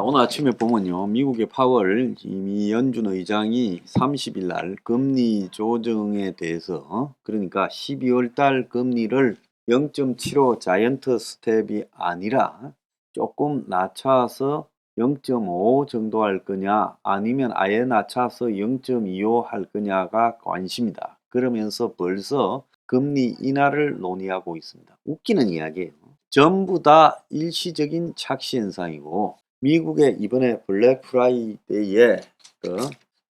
오늘 아침에 보면요. 미국의 파월 이미 연준 의장이 30일 날 금리 조정에 대해서 그러니까 12월 달 금리를 0.75 자이언트 스텝이 아니라 조금 낮춰서 0.5 정도 할 거냐 아니면 아예 낮춰서 0.25 할 거냐가 관심이다. 그러면서 벌써 금리 인하를 논의하고 있습니다. 웃기는 이야기예요. 전부 다 일시적인 착시 현상이고 미국의 이번에 블랙 프라이데이에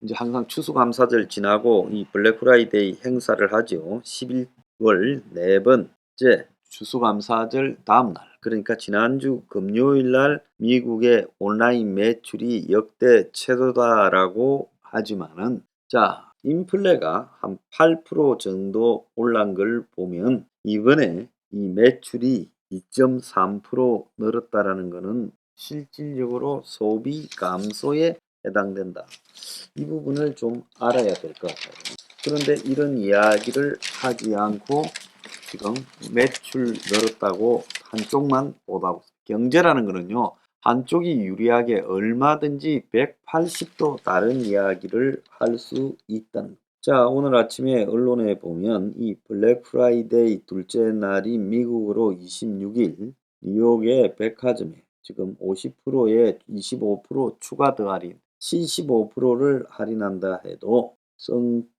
이제 항상 추수감사절 지나고 이 블랙 프라이데이 행사를 하죠. 11월 네 번째 추수감사절 다음 날. 그러니까 지난주 금요일 날 미국의 온라인 매출이 역대 최고다라고 하지만은 자, 인플레가 한 8% 정도 올란 걸 보면 이번에 이 매출이 2.3% 늘었다라는 것은 실질적으로 소비 감소에 해당된다. 이 부분을 좀 알아야 될 것 같아요. 그런데 이런 이야기를 하지 않고 지금 매출 늘었다고 한쪽만 보다고. 경제라는 거는요. 한쪽이 유리하게 얼마든지 180도 다른 이야기를 할 수 있다는. 자, 오늘 아침에 언론에 보면 이 블랙 프라이데이 둘째 날인 미국으로 26일 뉴욕의 백화점에 지금 50%에 25% 추가 더 할인, 75%를 할인한다 해도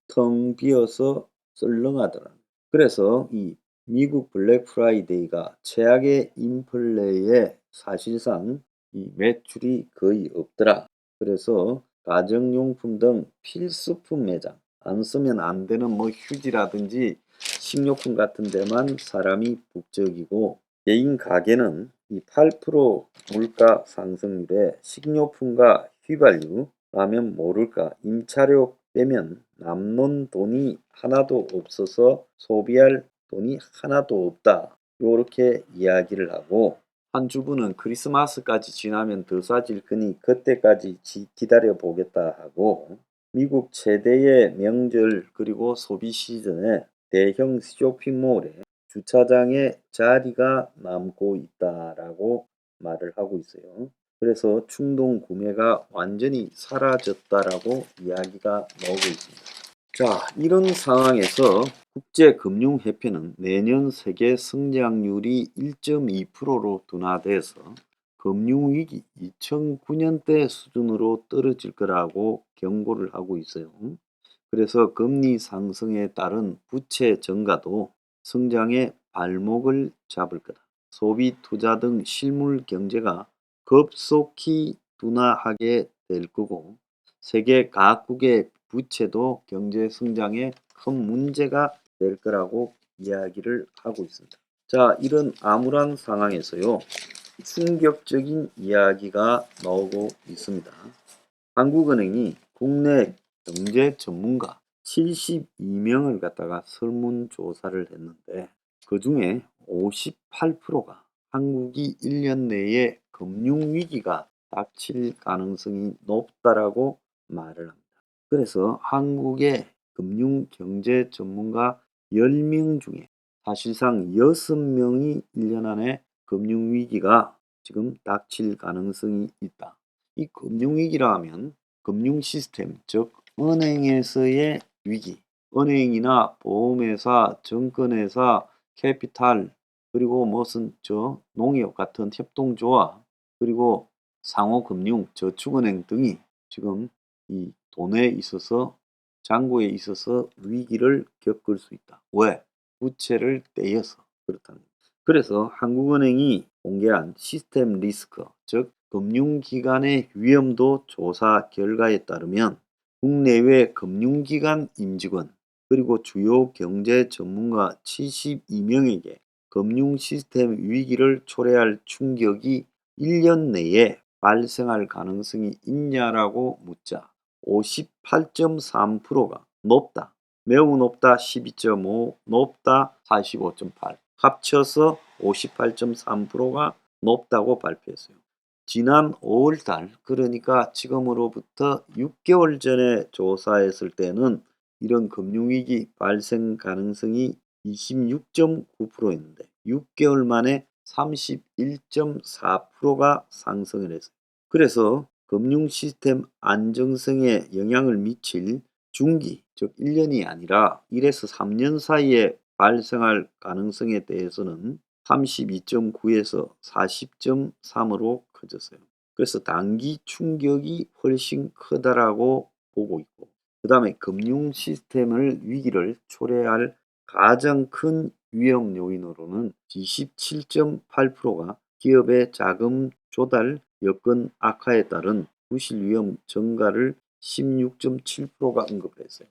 텅 비어서 썰렁하더라. 그래서 이 미국 블랙 프라이데이가 최악의 인플레에 사실상 이 매출이 거의 없더라. 그래서 가정용품 등 필수품 매장, 안 쓰면 안 되는 뭐 휴지라든지 식료품 같은 데만 사람이 북적이고 개인 가게는 이 8% 물가 상승률에 식료품과 휘발유, 라면 모를까 임차료 빼면 남는 돈이 하나도 없어서 소비할 돈이 하나도 없다. 요렇게 이야기를 하고 한 주부는 크리스마스까지 지나면 더 싸질 거니 그때까지 기다려 보겠다 하고 미국 최대의 명절 그리고 소비 시즌에 대형 쇼핑몰에 주차장에 자리가 남고 있다라고 말을 하고 있어요. 그래서 충동 구매가 완전히 사라졌다라고 이야기가 나오고 있습니다. 자, 이런 상황에서 국제금융협회는 내년 세계 성장률이 1.2%로 둔화돼서 금융위기 2009년대 수준으로 떨어질 거라고 경고를 하고 있어요. 그래서 금리 상승에 따른 부채 증가도 성장의 발목을 잡을 거다. 소비, 투자 등 실물 경제가 급속히 둔화하게 될 거고 세계 각국의 부채도 경제 성장에 큰 문제가 될 거라고 이야기를 하고 있습니다. 자, 이런 암울한 상황에서요. 충격적인 이야기가 나오고 있습니다. 한국은행이 국내 경제 전문가 72명을 갖다가 설문조사를 했는데 그 중에 58%가 한국이 1년 내에 금융위기가 닥칠 가능성이 높다라고 말을 합니다. 그래서 한국의 금융경제 전문가 10명 중에 사실상 6명이 1년 안에 금융위기가 지금 닥칠 가능성이 있다. 이 금융위기라 하면 금융시스템, 즉 은행에서의 위기, 은행이나 보험회사, 증권회사, 캐피탈, 그리고 무슨 농협 같은 협동조합, 그리고 상호금융, 저축은행 등이 지금 이 돈에 있어서 잔고에 있어서 위기를 겪을 수 있다. 왜? 부채를 떼여서 그렇다는 거예요. 그래서 한국은행이 공개한 시스템 리스크, 즉 금융기관의 위험도 조사 결과에 따르면 국내외 금융기관 임직원 그리고 주요 경제 전문가 72명에게 금융 시스템 위기를 초래할 충격이 1년 내에 발생할 가능성이 있냐라고 묻자 58.3%가 높다, 매우 높다 12.5, 높다 45.8, 합쳐서 58.3%가 높다고 발표했어요. 지난 5월달, 그러니까 지금으로부터 6개월 전에 조사했을 때는 이런 금융위기 발생 가능성이 26.9%였는데 6개월 만에 31.4%가 상승을 했어요. 그래서 금융 시스템 안정성에 영향을 미칠 중기, 즉 1년이 아니라 1에서 3년 사이에 발생할 가능성에 대해서는 32.9에서 40.3으로 커졌어요. 그래서 단기 충격이 훨씬 크다라고 보고 있고, 그 다음에 금융 시스템을 위기를 초래할 가장 큰 위험 요인으로는 27.8%가 기업의 자금 조달 여건 악화에 따른 부실 위험 증가를 16.7%가 언급했어요.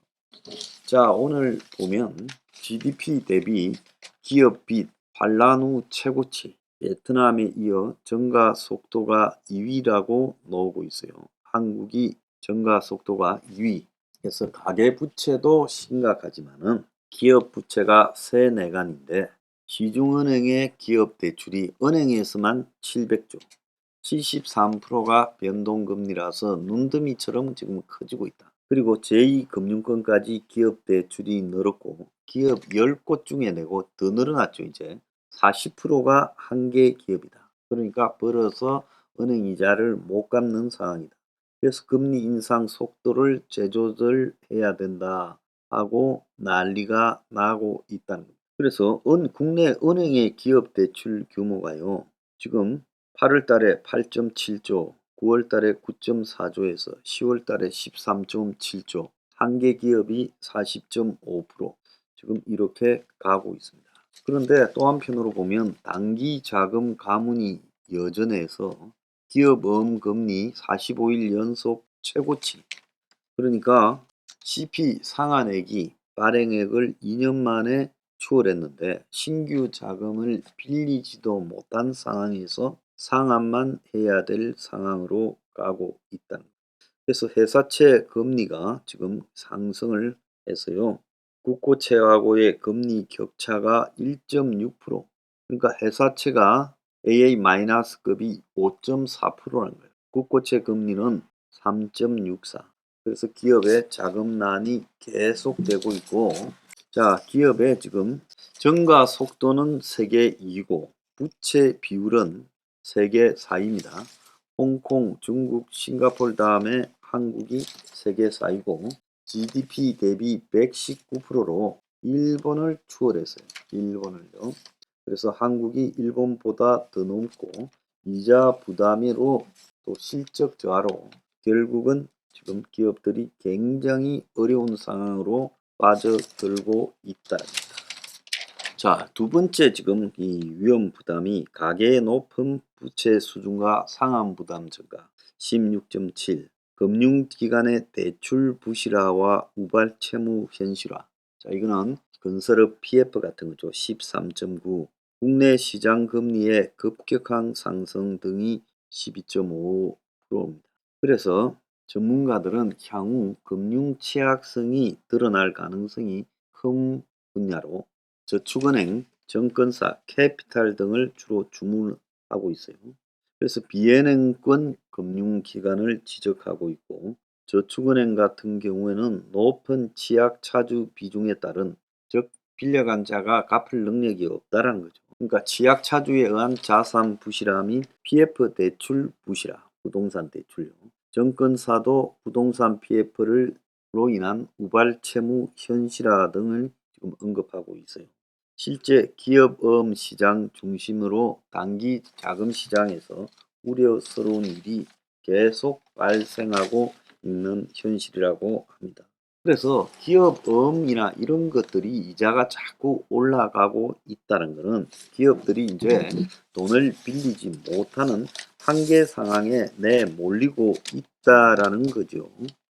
자, 오늘 보면 GDP 대비 기업 빚 환란 후 최고치, 베트남에 이어 증가 속도가 2위라고 나오고 있어요. 한국이 증가 속도가 2위에서 가계 부채도 심각하지만은 기업 부채가 세내간인데 시중은행의 기업 대출이 은행에서만 700조, 73%가 변동금리라서 눈더미처럼 지금 커지고 있다. 그리고 제2금융권까지 기업 대출이 늘었고 기업 10곳 중에 내고 더 늘어났죠. 이제 40%가 한개 기업이다. 그러니까 벌어서 은행 이자를 못 갚는 상황이다. 그래서 금리 인상 속도를 재조절해야 된다 하고 난리가 나고 있다는 겁니다. 그래서 국내 은행의 기업 대출 규모가요. 지금 8월 달에 8.7조, 9월 달에 9.4조에서 10월 달에 13.7조, 한개 기업이 40.5% 지금 이렇게 가고 있습니다. 그런데 또 한편으로 보면 단기 자금 가문이 여전해서 기업 금리 45일 연속 최고치, 그러니까 CP 상한액이 발행액을 2년 만에 추월했는데 신규 자금을 빌리지도 못한 상황에서 상환만 해야 될 상황으로 가고 있다는 거예요. 그래서 회사채 금리가 지금 상승을 해서요. 국고채하고의 금리 격차가 1.6%, 그러니까 회사채가 AA-급이 5.4%라는 거예요. 국고채 금리는 3.64. 그래서 기업의 자금난이 계속되고 있고, 자, 기업의 지금 증가 속도는 세계 2위고 부채 비율은 세계 4위입니다. 홍콩, 중국, 싱가포르 다음에 한국이 세계 4위고 GDP 대비 119%로 일본을 추월했어요. 일본을요. 그래서 한국이 일본보다 더 높고 이자 부담으로 또 실적 저하로 결국은 지금 기업들이 굉장히 어려운 상황으로 빠져들고 있다. 자, 두 번째 지금 이 위험 부담이 가계의 높은 부채 수준과 상환 부담 증가 16.7, 금융기관의 대출 부실화와 우발 채무 현실화. 자, 이거는 건설업 PF 같은 거죠. 13.9, 국내 시장 금리의 급격한 상승 등이 12.5%입니다. 그래서 전문가들은 향후 금융 취약성이 드러날 가능성이 큰 분야로 저축은행, 증권사, 캐피탈 등을 주로 주문하고 있어요. 그래서 비은행권 금융기관을 지적하고 있고 저축은행 같은 경우에는 높은 취약차주 비중에 따른, 즉 빌려간 자가 갚을 능력이 없다라는 거죠. 그러니까 취약차주에 의한 자산 부실화 및 PF 대출 부실화, 부동산 대출요. 증권사도 부동산 PF로 인한 우발 채무 현실화 등을 지금 언급하고 있어요. 실제 기업어음 시장 중심으로 단기 자금 시장에서 우려스러운 일이 계속 발생하고 있는 현실이라고 합니다. 그래서 기업어음이나 이런 것들이 이자가 자꾸 올라가고 있다는 것은 기업들이 이제 돈을 빌리지 못하는 한계 상황에 내몰리고 있다라는 거죠.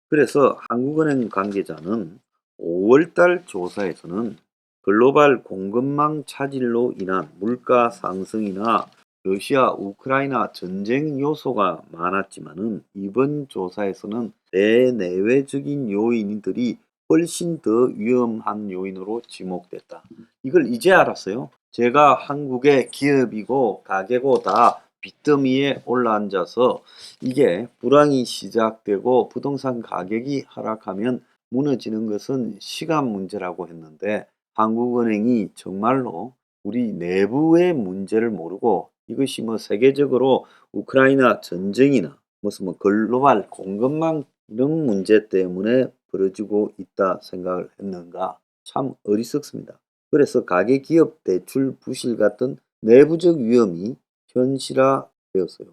그래서 한국은행 관계자는 5월달 조사에서는 글로벌 공급망 차질로 인한 물가 상승이나 러시아 우크라이나 전쟁 요소가 많았지만은 이번 조사에서는 대내외적인 요인들이 훨씬 더 위험한 요인으로 지목됐다. 이걸 이제 알았어요. 제가 한국의 기업이고 가게고 다 빚더미에 올라앉아서 이게 불황이 시작되고 부동산 가격이 하락하면 무너지는 것은 시간 문제라고 했는데 한국은행이 정말로 우리 내부의 문제를 모르고 이것이 뭐 세계적으로 우크라이나 전쟁이나 무슨 뭐 글로벌 공급망 이런 문제 때문에 벌어지고 있다 생각을 했는가? 참 어리석습니다. 그래서 가계 기업 대출 부실 같은 내부적 위험이 현실화되었어요.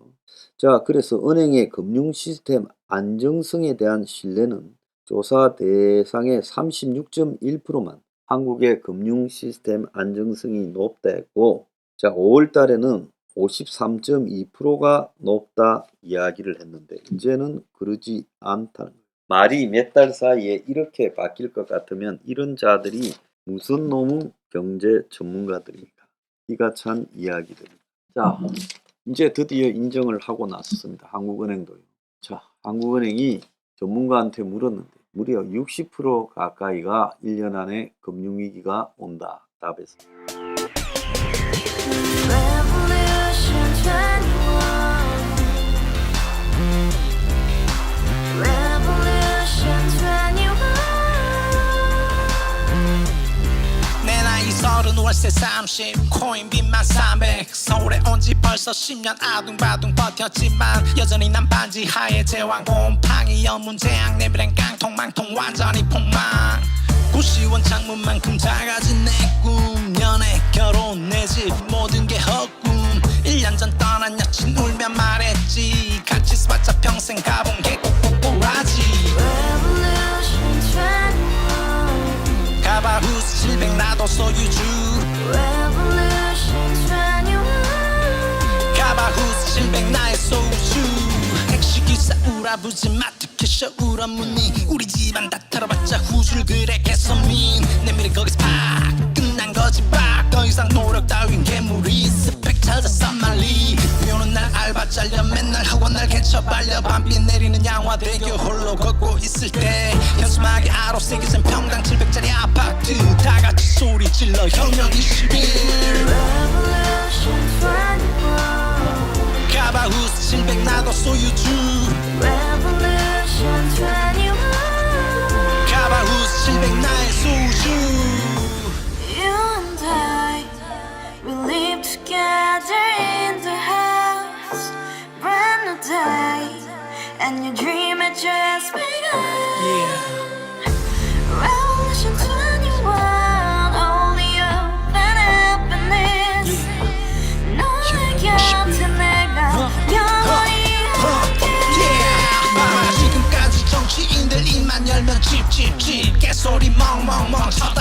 자, 그래서 은행의 금융 시스템 안정성에 대한 신뢰는 조사 대상의 36.1%만 한국의 금융 시스템 안정성이 높다 했고, 자, 5월 달에는 53.2%가 높다 이야기를 했는데 이제는 그러지 않다는 거예요. 말이 몇 달 사이에 이렇게 바뀔 것 같으면 이런 자들이 무슨 놈의 경제 전문가들입니까? 기가 찬 이야기들입니다. 자, 이제 드디어 인정을 하고 나섰습니다. 한국은행도요. 자, 한국은행이 전문가한테 물었는데 무려 60% 가까이가 1년 안에 금융위기가 온다 답했습니다. 내 나이 30 월세 30 코인빚만 300 서울에 온지 벌써 10년 아둥바둥 버텼지만 여전히 난 반지 하에 제왕 곰팡이 연문제약 내비랑 깡통망통 완전히 폭망 90원 창문만큼 작아진 내 꿈 연애 결혼 내 집 모든 게 헛꿈 1년 전 떠난 여친 울며 말했지 같이 써봤자 평생 가본 게 꼭꼭꼭하지 가바후스 700 나도 소유주 가바후스 700 나의 소유주 택시기사 우라부지 마트 캐셔 울어문니 우리 집안 다 털어봤자 후줄 그래 개선민 내 미래 거기서 팍 끝난 거지 팍더 이상 노력 따윈 괴물이 스펙 찾아 싼말리 비오는 날 알바 잘려 맨날 학원 날 개쳐 발려 밤비 내리는 양화대교 홀로 걷고 있을 때 현수막에 아로 새겨진 평당 700짜리 아파트 다같이 소리 질러 혁명 21 가바후스 700 나도 소유주 가바후스 700 나의 소유주 You and I, we live together in the house, brand new day, and your dream had just begun. Revolution 21, only hope and happiness. 너의 곁에 내가 영원히 함께. 지금까지 정치인들 입만 열면 찝찝찝 개소리 멍멍멍 쳐다